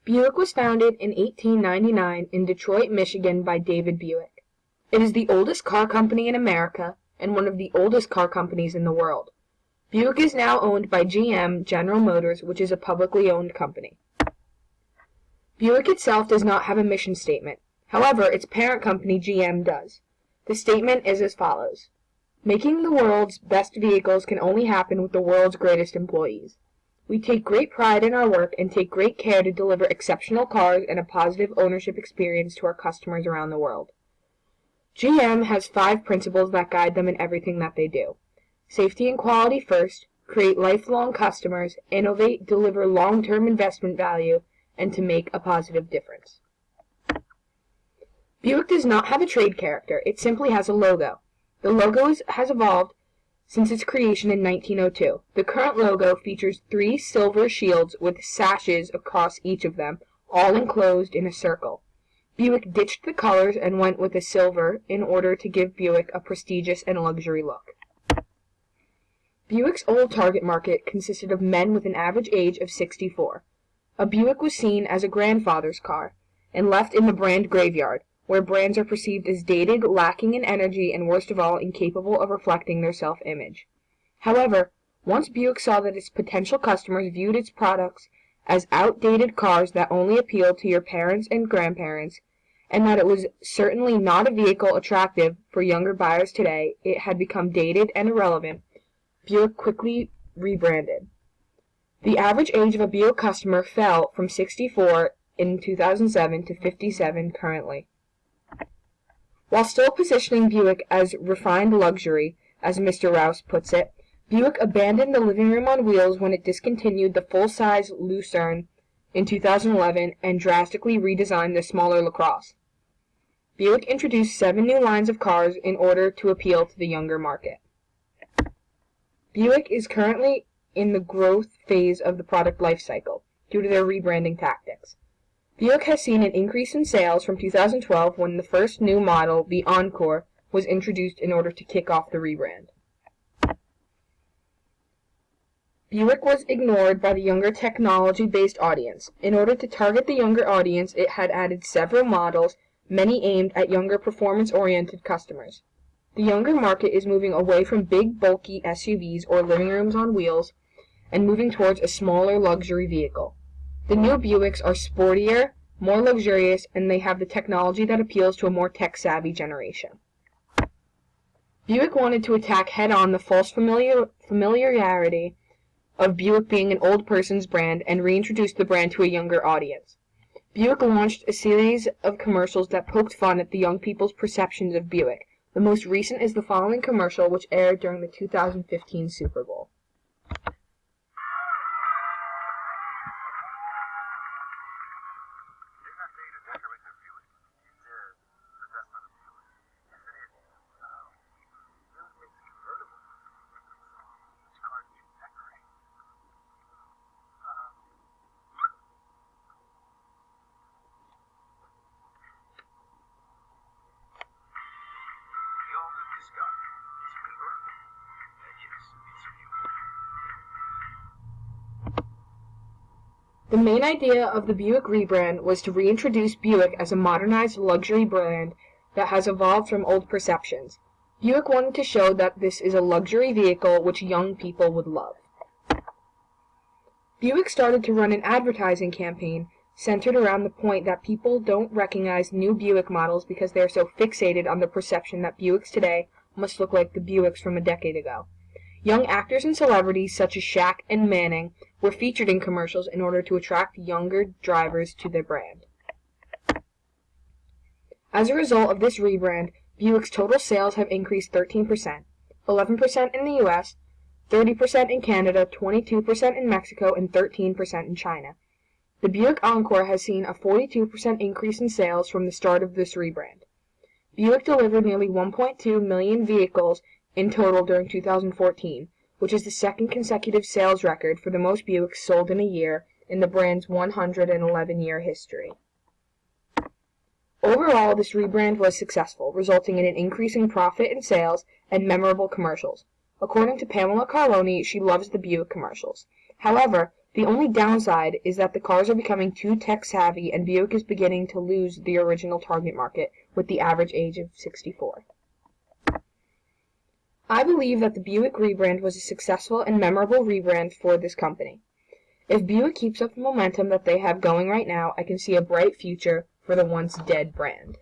Buick was founded in 1899 in Detroit, Michigan by David Buick. It is the oldest car company in America and one of the oldest car companies in the world. Buick is now owned by GM, General Motors, which is a publicly owned company. Buick itself does not have a mission statement. However, its parent company, GM, does. The statement is as follows: "Making the world's best vehicles can only happen with the world's greatest employees. We take great pride in our work and take great care to deliver exceptional cars and a positive ownership experience to our customers around the world." GM has 5 principles that guide them in everything that they do. Safety and quality first, create lifelong customers, innovate, deliver long-term investment value, and to make a positive difference. Buick does not have a trade character, it simply has a logo. The logo has evolved since its creation in 1902. The current logo features 3 silver shields with sashes across each of them, all enclosed in a circle. Buick ditched the colors and went with a silver in order to give Buick a prestigious and luxury look. Buick's old target market consisted of men with an average age of 64. A Buick was seen as a grandfather's car, and left in the brand graveyard, where brands are perceived as dated, lacking in energy, and worst of all, incapable of reflecting their self-image. However, once Buick saw that its potential customers viewed its products as outdated cars that only appealed to your parents and grandparents, and that it was certainly not a vehicle attractive for younger buyers today, it had become dated and irrelevant, Buick quickly rebranded. The average age of a Buick customer fell from 64 in 2007 to 57 currently. While still positioning Buick as refined luxury, as Mr. Rouse puts it, Buick abandoned the living room on wheels when it discontinued the full-size Lucerne in 2011 and drastically redesigned the smaller LaCrosse. Buick introduced 7 new lines of cars in order to appeal to the younger market. Buick is currently in the growth phase of the product life cycle due to their rebranding tactics. Buick has seen an increase in sales from 2012 when the first new model, the Encore, was introduced in order to kick off the rebrand. Buick was ignored by the younger technology-based audience. In order to target the younger audience, it had added several models, many aimed at younger performance-oriented customers. The younger market is moving away from big, bulky SUVs or living rooms on wheels and moving towards a smaller luxury vehicle. The new Buicks are sportier, more luxurious, and they have the technology that appeals to a more tech-savvy generation. Buick wanted to attack head-on the false familiarity of Buick being an old person's brand and reintroduce the brand to a younger audience. Buick launched a series of commercials that poked fun at the young people's perceptions of Buick. The most recent is the following commercial, which aired during the 2015 Super Bowl. The main idea of the Buick rebrand was to reintroduce Buick as a modernized luxury brand that has evolved from old perceptions. Buick wanted to show that this is a luxury vehicle which young people would love. Buick started to run an advertising campaign centered around the point that people don't recognize new Buick models because they are so fixated on the perception that Buicks today must look like the Buicks from a decade ago. Young actors and celebrities such as Shaq and Manning were featured in commercials in order to attract younger drivers to their brand. As a result of this rebrand, Buick's total sales have increased 13%, 11% in the US, 30% in Canada, 22% in Mexico, and 13% in China. The Buick Encore has seen a 42% increase in sales from the start of this rebrand. Buick delivered nearly 1.2 million vehicles in total during 2014, which is the second consecutive sales record for the most Buicks sold in a year in the brand's 111-year history. Overall, this rebrand was successful, resulting in an increase in profit and sales and memorable commercials. According to Pamela Carloni, she loves the Buick commercials. However, The only downside is that the cars are becoming too tech-savvy and Buick is beginning to lose the original target market with the average age of 64. I believe that the Buick rebrand was a successful and memorable rebrand for this company. If Buick keeps up the momentum that they have going right now, I can see a bright future for the once dead brand.